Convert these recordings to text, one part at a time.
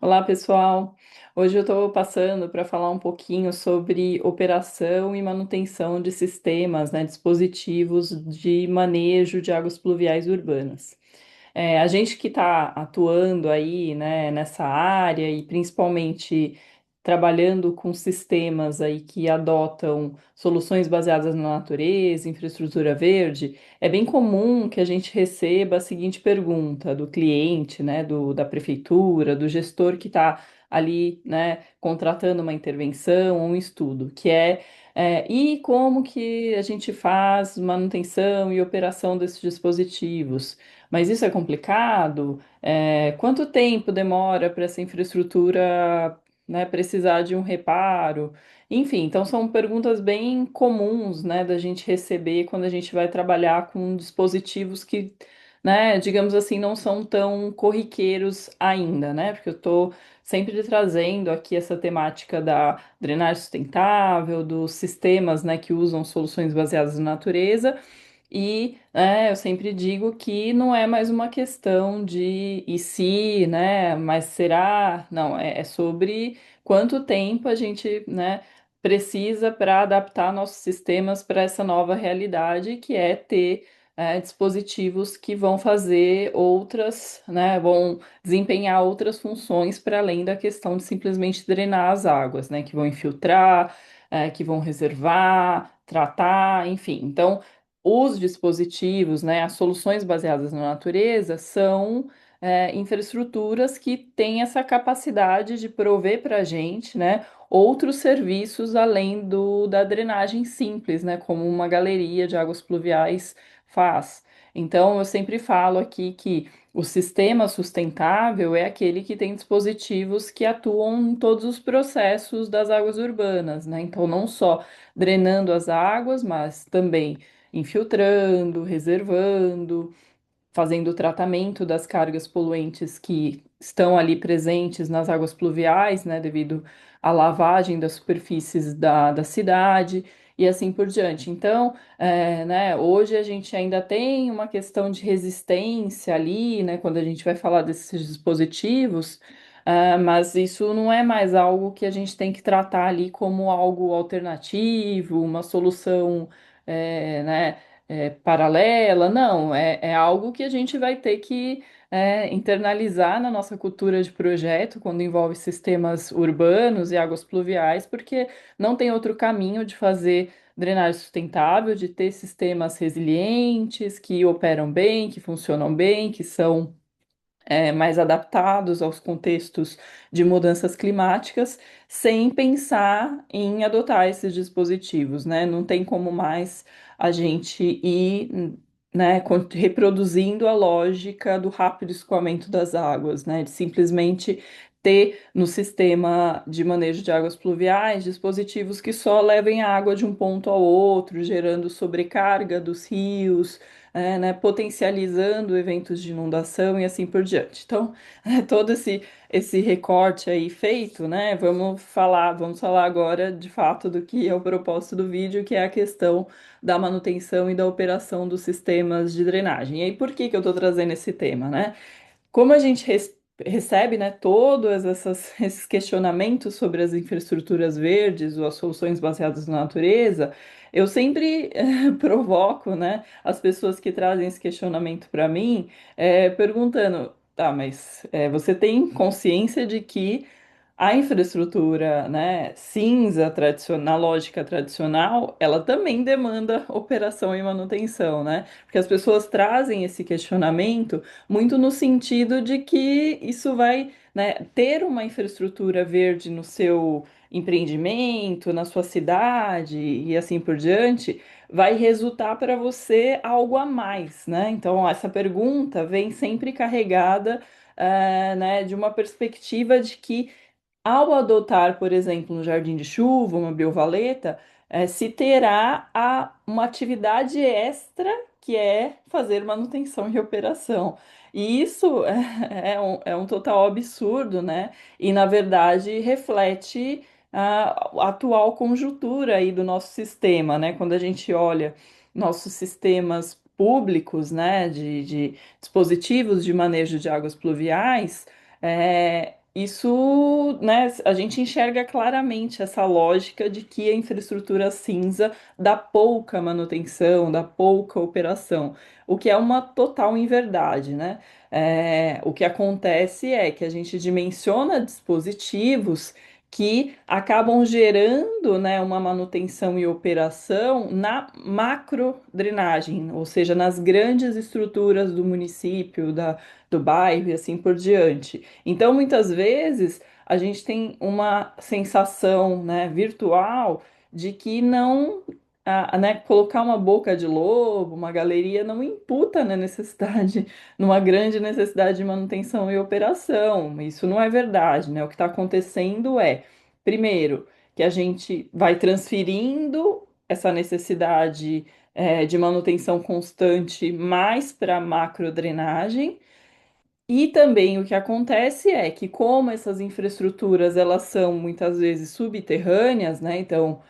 Olá, pessoal. Hoje eu estou passando para falar um pouquinho sobre operação e manutenção de sistemas, né, dispositivos de manejo de águas pluviais urbanas. A gente que está atuando aí, né, nessa área e principalmente trabalhando com sistemas aí que adotam soluções baseadas na natureza, infraestrutura verde, é bem comum que a gente receba a seguinte pergunta do cliente, né, da prefeitura, do gestor que está ali, né, contratando uma intervenção, um estudo, e como que a gente faz manutenção e operação desses dispositivos? Mas isso é complicado? Quanto tempo demora para essa infraestrutura, né, precisar de um reparo? Enfim, então são perguntas bem comuns, né, da gente receber quando a gente vai trabalhar com dispositivos que, né, digamos assim, não são tão corriqueiros ainda, né? Porque eu estou sempre trazendo aqui essa temática da drenagem sustentável, dos sistemas, né, que usam soluções baseadas na natureza. Eu sempre digo que não é mais uma questão de e se, né? Mas será? Não, é sobre quanto tempo a gente, né, precisa para adaptar nossos sistemas para essa nova realidade, que é ter dispositivos que vão fazer outras, né, vão desempenhar outras funções para além da questão de simplesmente drenar as águas, né, que vão infiltrar, que vão reservar, tratar, enfim. Então, os dispositivos, né, as soluções baseadas na natureza são infraestruturas que têm essa capacidade de prover para a gente, né, outros serviços além da drenagem simples, né, como uma galeria de águas pluviais faz. Então, eu sempre falo aqui que o sistema sustentável é aquele que tem dispositivos que atuam em todos os processos das águas urbanas, né? Então, não só drenando as águas, mas também infiltrando, reservando, fazendo o tratamento das cargas poluentes que estão ali presentes nas águas pluviais, né, devido à lavagem das superfícies da cidade e assim por diante. Então, né, hoje a gente ainda tem uma questão de resistência ali, né, quando a gente vai falar desses dispositivos. Mas isso não é mais algo que a gente tem que tratar ali como algo alternativo, uma solução, né, paralela, não, é algo que a gente vai ter que internalizar na nossa cultura de projeto quando envolve sistemas urbanos e águas pluviais, porque não tem outro caminho de fazer drenagem sustentável, de ter sistemas resilientes, que operam bem, que funcionam bem, que são mais adaptados aos contextos de mudanças climáticas, sem pensar em adotar esses dispositivos, né? Não tem como mais a gente ir, né, reproduzindo a lógica do rápido escoamento das águas, né? De simplesmente ter no sistema de manejo de águas pluviais dispositivos que só levem a água de um ponto ao outro, gerando sobrecarga dos rios, né, potencializando eventos de inundação e assim por diante. Então, todo esse recorte aí feito, né, vamos falar agora de fato do que é o propósito do vídeo, que é a questão da manutenção e da operação dos sistemas de drenagem. E aí, por que que eu estou trazendo esse tema, né? Como a gente recebe, né, todos esses questionamentos sobre as infraestruturas verdes ou as soluções baseadas na natureza, eu sempre provoco, né, as pessoas que trazem esse questionamento para mim, perguntando, tá, mas você tem consciência de que a infraestrutura, né, cinza tradicional, na lógica tradicional, ela também demanda operação e manutenção, né? Porque as pessoas trazem esse questionamento muito no sentido de que isso vai, né, ter uma infraestrutura verde no seu empreendimento, na sua cidade e assim por diante, vai resultar para você algo a mais, né? Então, essa pergunta vem sempre carregada, né, de uma perspectiva de que ao adotar, por exemplo, um jardim de chuva, uma biovaleta, se terá uma atividade extra que é fazer manutenção e operação. E isso é um total absurdo, né? E, na verdade, reflete a atual conjuntura aí do nosso sistema, né? Quando a gente olha nossos sistemas públicos, né, de dispositivos de manejo de águas pluviais, isso, né, a gente enxerga claramente essa lógica de que a infraestrutura cinza dá pouca manutenção, dá pouca operação, o que é uma total inverdade, né? O que acontece é que a gente dimensiona dispositivos que acabam gerando, né, uma manutenção e operação na macrodrenagem, ou seja, nas grandes estruturas do município, do bairro e assim por diante. Então, muitas vezes, a gente tem uma sensação, né, virtual de que não, né, colocar uma boca de lobo, uma galeria, não imputa na necessidade, numa grande necessidade de manutenção e operação. Isso não é verdade, né? O que está acontecendo é, primeiro, que a gente vai transferindo essa necessidade, de manutenção constante mais para a macrodrenagem, e também o que acontece é que, como essas infraestruturas elas são muitas vezes subterrâneas, né? Então,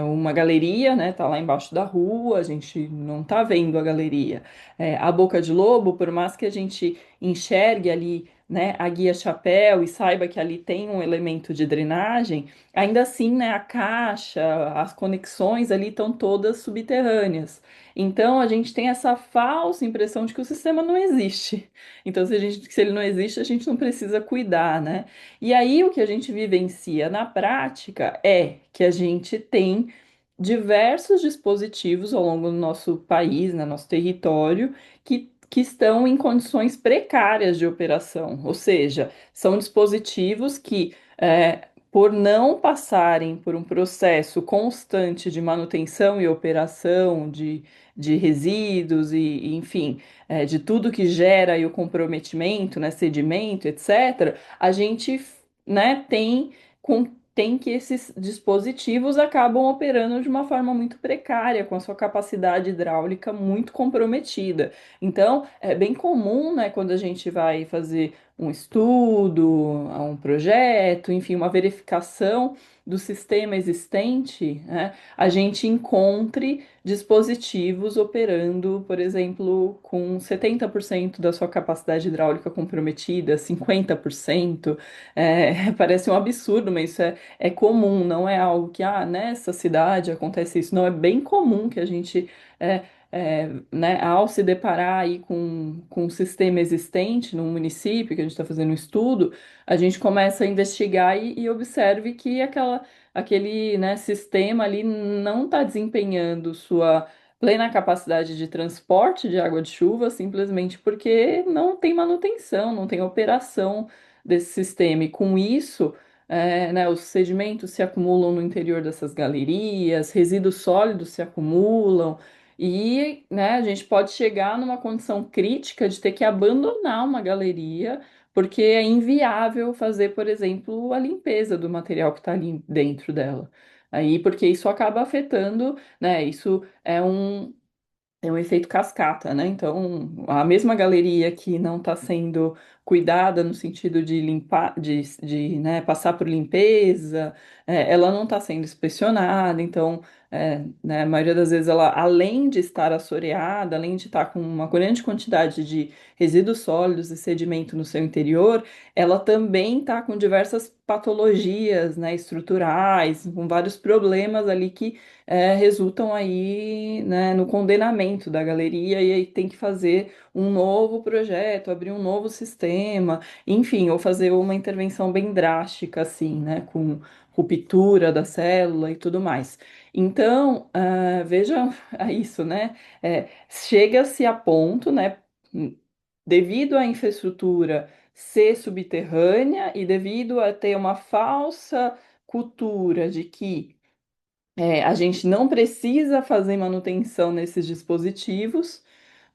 uma galeria, né? Tá lá embaixo da rua, a gente não tá vendo a galeria. A Boca de Lobo, por mais que a gente enxergue ali, né? A guia chapéu e saiba que ali tem um elemento de drenagem, ainda assim, né? A caixa, as conexões ali estão todas subterrâneas. Então, a gente tem essa falsa impressão de que o sistema não existe. Então, se ele não existe, a gente não precisa cuidar, né? E aí, o que a gente vivencia na prática é que a gente tem diversos dispositivos ao longo do nosso país, no nosso território, que estão em condições precárias de operação. Ou seja, são dispositivos que, por não passarem por um processo constante de manutenção e operação de resíduos enfim, de tudo que gera aí o comprometimento, né, sedimento, etc., a gente, né, tem que esses dispositivos acabam operando de uma forma muito precária, com a sua capacidade hidráulica muito comprometida. Então, é bem comum, né, quando a gente vai fazer um estudo, um projeto, enfim, uma verificação do sistema existente, né, a gente encontre dispositivos operando, por exemplo, com 70% da sua capacidade hidráulica comprometida, 50%. Parece um absurdo, mas isso é comum, não é algo que, nessa cidade acontece isso. Não, é bem comum que a gente, né, ao se deparar aí com um sistema existente no município, que a gente está fazendo um estudo, a gente começa a investigar e observe que aquele, né, sistema ali não está desempenhando sua plena capacidade de transporte de água de chuva, simplesmente porque não tem manutenção, não tem operação desse sistema. E com isso, né, os sedimentos se acumulam no interior dessas galerias, resíduos sólidos se acumulam. E, né, a gente pode chegar numa condição crítica de ter que abandonar uma galeria porque é inviável fazer, por exemplo, a limpeza do material que está ali dentro dela. Aí, porque isso acaba afetando, né? Isso é um efeito cascata, né? Então, a mesma galeria que não está sendo cuidada no sentido de limpar, né, passar por limpeza, ela não está sendo inspecionada, então, né, a maioria das vezes ela, além de estar assoreada, além de estar com uma grande quantidade de resíduos sólidos e sedimento no seu interior, ela também está com diversas patologias, né, estruturais, com vários problemas ali que resultam aí, né, no condenamento da galeria, e aí tem que fazer um novo projeto, abrir um novo sistema, enfim, ou fazer uma intervenção bem drástica, assim, né, com ruptura da célula e tudo mais. Então, veja a isso, né? Chega-se a ponto, né, devido à infraestrutura ser subterrânea e devido a ter uma falsa cultura de que a gente não precisa fazer manutenção nesses dispositivos,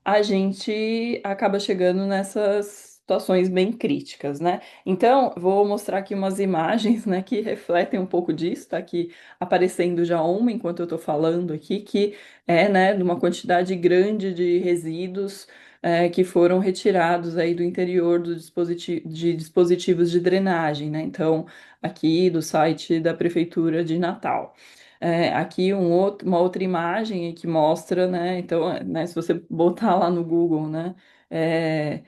a gente acaba chegando nessas situações bem críticas, né? Então, vou mostrar aqui umas imagens, né, que refletem um pouco disso, tá aqui aparecendo já uma enquanto eu estou falando aqui, que né, de uma quantidade grande de resíduos que foram retirados aí do interior de dispositivos de drenagem, né? Então, aqui do site da Prefeitura de Natal. Aqui uma outra imagem que mostra, né? Então, né, se você botar lá no Google, né? é,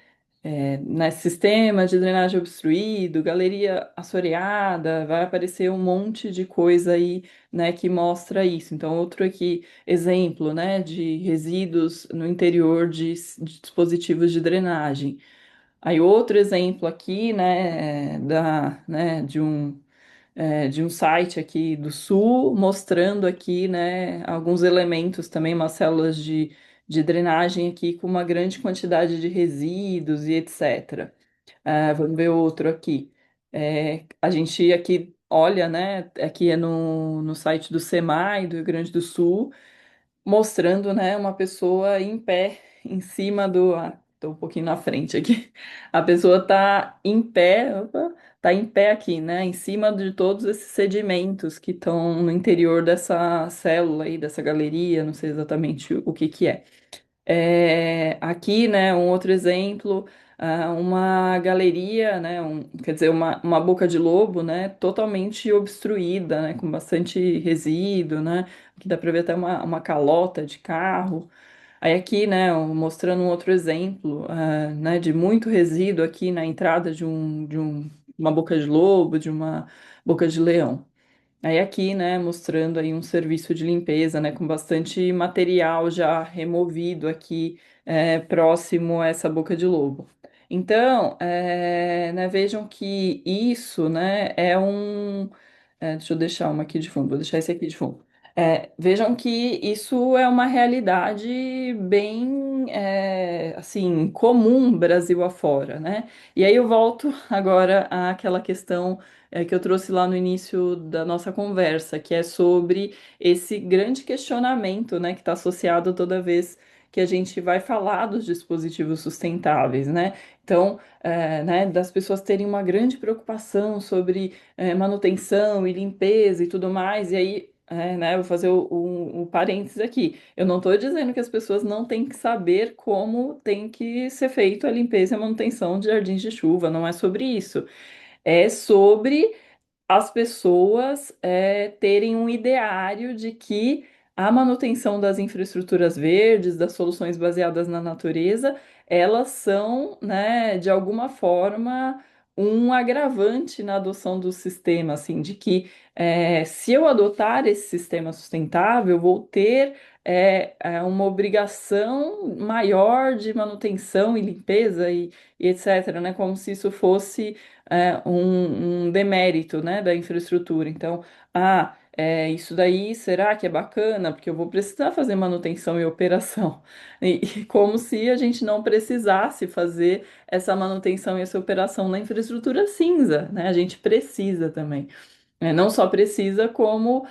né, sistema de drenagem obstruído, galeria assoreada, vai aparecer um monte de coisa aí, né, que mostra isso. Então, outro aqui, exemplo, né, de resíduos no interior de dispositivos de drenagem. Aí, outro exemplo aqui, né, de um site aqui do Sul, mostrando aqui, né, alguns elementos também, umas células de drenagem aqui com uma grande quantidade de resíduos e etc. Vamos ver outro aqui. A gente aqui olha, né, aqui é no site do SEMAI, do Rio Grande do Sul, mostrando, né, uma pessoa em pé em cima do. Tô um pouquinho na frente aqui. A pessoa tá em pé, opa, tá em pé aqui, né, em cima de todos esses sedimentos que estão no interior dessa célula aí, dessa galeria, não sei exatamente o que que é. Aqui, né, um outro exemplo, uma galeria, né, quer dizer, uma boca de lobo, né, totalmente obstruída, né, com bastante resíduo, né, aqui dá para ver até uma calota de carro. Aí aqui, né, mostrando um outro exemplo, né, de muito resíduo aqui na entrada uma boca de lobo, de uma boca de leão. Aí aqui, né, mostrando aí um serviço de limpeza, né, com bastante material já removido aqui, próximo a essa boca de lobo. Então, né, vejam que isso, né, deixa eu deixar uma aqui de fundo, vou deixar esse aqui de fundo. Vejam que isso é uma realidade bem, assim, comum Brasil afora, né? E aí eu volto agora àquela questão que eu trouxe lá no início da nossa conversa, que é sobre esse grande questionamento, né, que está associado toda vez que a gente vai falar dos dispositivos sustentáveis, né? Então, né, das pessoas terem uma grande preocupação sobre manutenção e limpeza e tudo mais, e aí. Né, vou fazer o parênteses aqui. Eu não estou dizendo que as pessoas não têm que saber como tem que ser feito a limpeza e a manutenção de jardins de chuva, não é sobre isso. É sobre as pessoas terem um ideário de que a manutenção das infraestruturas verdes, das soluções baseadas na natureza, elas são, né, de alguma forma, um agravante na adoção do sistema, assim, de que se eu adotar esse sistema sustentável, eu vou ter uma obrigação maior de manutenção e limpeza e etc., né, como se isso fosse um demérito, né, da infraestrutura. Então, isso daí será que é bacana? Porque eu vou precisar fazer manutenção e operação. E como se a gente não precisasse fazer essa manutenção e essa operação na infraestrutura cinza, né? A gente precisa também. Não só precisa, como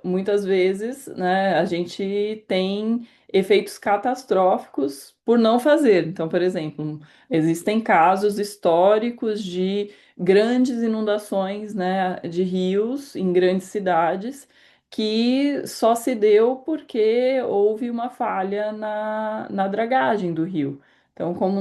muitas vezes, né, a gente tem efeitos catastróficos por não fazer. Então, por exemplo, existem casos históricos de grandes inundações, né, de rios em grandes cidades que só se deu porque houve uma falha na dragagem do rio. Então, como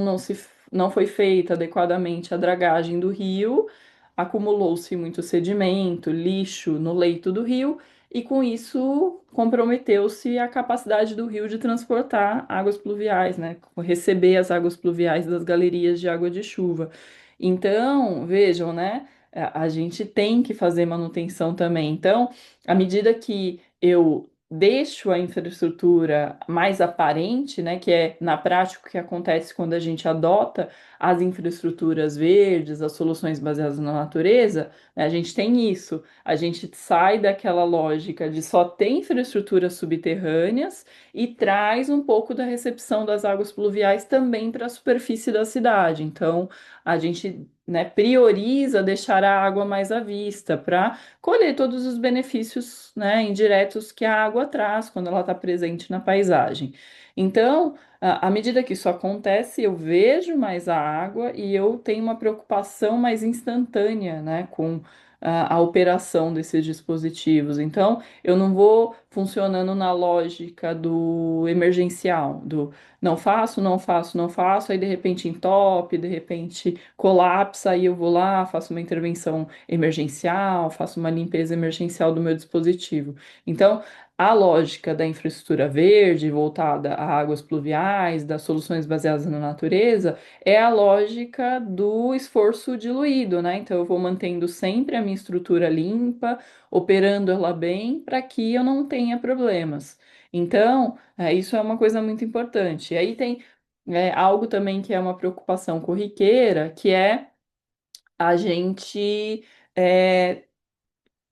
não foi feita adequadamente a dragagem do rio, acumulou-se muito sedimento, lixo no leito do rio, e com isso comprometeu-se a capacidade do rio de transportar águas pluviais, né? Receber as águas pluviais das galerias de água de chuva. Então, vejam, né? A gente tem que fazer manutenção também. Então, à medida que eu deixo a infraestrutura mais aparente, né, que é na prática o que acontece quando a gente adota as infraestruturas verdes, as soluções baseadas na natureza, né, a gente tem isso. A gente sai daquela lógica de só ter infraestruturas subterrâneas e traz um pouco da recepção das águas pluviais também para a superfície da cidade. Então, a gente, né, prioriza deixar a água mais à vista para colher todos os benefícios, né, indiretos que a água traz quando ela está presente na paisagem. Então, à medida que isso acontece, eu vejo mais a água e eu tenho uma preocupação mais instantânea, né, com a operação desses dispositivos. Então, eu não vou funcionando na lógica do emergencial, do não faço, não faço, não faço, aí de repente entope, de repente colapsa, aí eu vou lá, faço uma intervenção emergencial, faço uma limpeza emergencial do meu dispositivo. Então, a lógica da infraestrutura verde, voltada a águas pluviais, das soluções baseadas na natureza, é a lógica do esforço diluído, né? Então, eu vou mantendo sempre a minha estrutura limpa, operando ela bem, para que eu não tenha problemas. Então, isso é uma coisa muito importante. E aí tem algo também que é uma preocupação corriqueira, que é a gente é,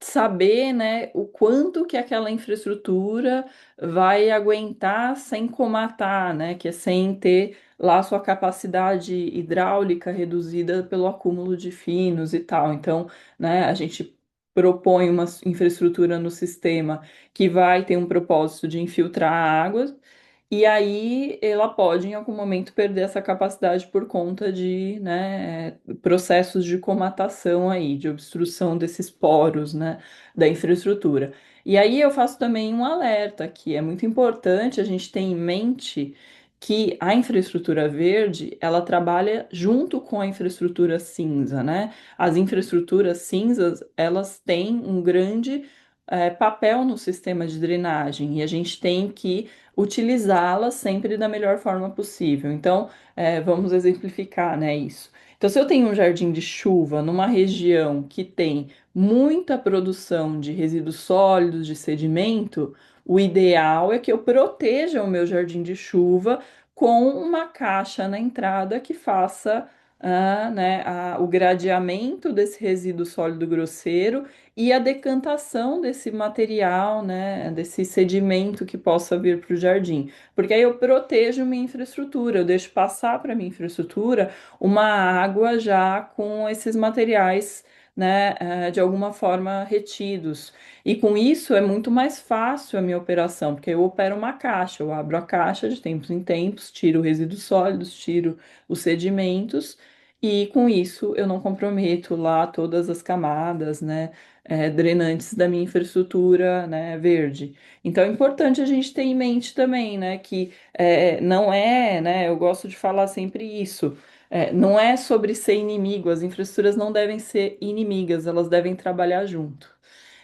saber, né, o quanto que aquela infraestrutura vai aguentar sem comatar, né, que é sem ter lá sua capacidade hidráulica reduzida pelo acúmulo de finos e tal. Então, né, a gente propõe uma infraestrutura no sistema que vai ter um propósito de infiltrar a água. E aí ela pode, em algum momento, perder essa capacidade por conta de, né, processos de comatação aí, de obstrução desses poros, né, da infraestrutura. E aí eu faço também um alerta que é muito importante a gente ter em mente que a infraestrutura verde, ela trabalha junto com a infraestrutura cinza, né? As infraestruturas cinzas, elas têm um grande papel no sistema de drenagem e a gente tem que utilizá-las sempre da melhor forma possível. Então, vamos exemplificar, né, isso. Então, se eu tenho um jardim de chuva numa região que tem muita produção de resíduos sólidos, de sedimento, o ideal é que eu proteja o meu jardim de chuva com uma caixa na entrada que faça né, o gradeamento desse resíduo sólido grosseiro e a decantação desse material, né, desse sedimento que possa vir para o jardim. Porque aí eu protejo minha infraestrutura, eu deixo passar para minha infraestrutura uma água já com esses materiais, né, de alguma forma retidos. E com isso é muito mais fácil a minha operação, porque eu opero uma caixa, eu abro a caixa de tempos em tempos, tiro resíduos sólidos, tiro os sedimentos. E com isso eu não comprometo lá todas as camadas, né, drenantes da minha infraestrutura, né, verde. Então é importante a gente ter em mente também, né, que não é, né, eu gosto de falar sempre isso, não é sobre ser inimigo, as infraestruturas não devem ser inimigas, elas devem trabalhar junto.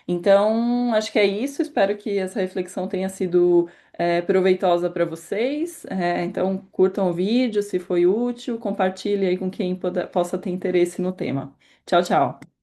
Então, acho que é isso, espero que essa reflexão tenha sido proveitosa para vocês. Então, curtam o vídeo se foi útil, compartilhe aí com quem possa ter interesse no tema. Tchau, tchau.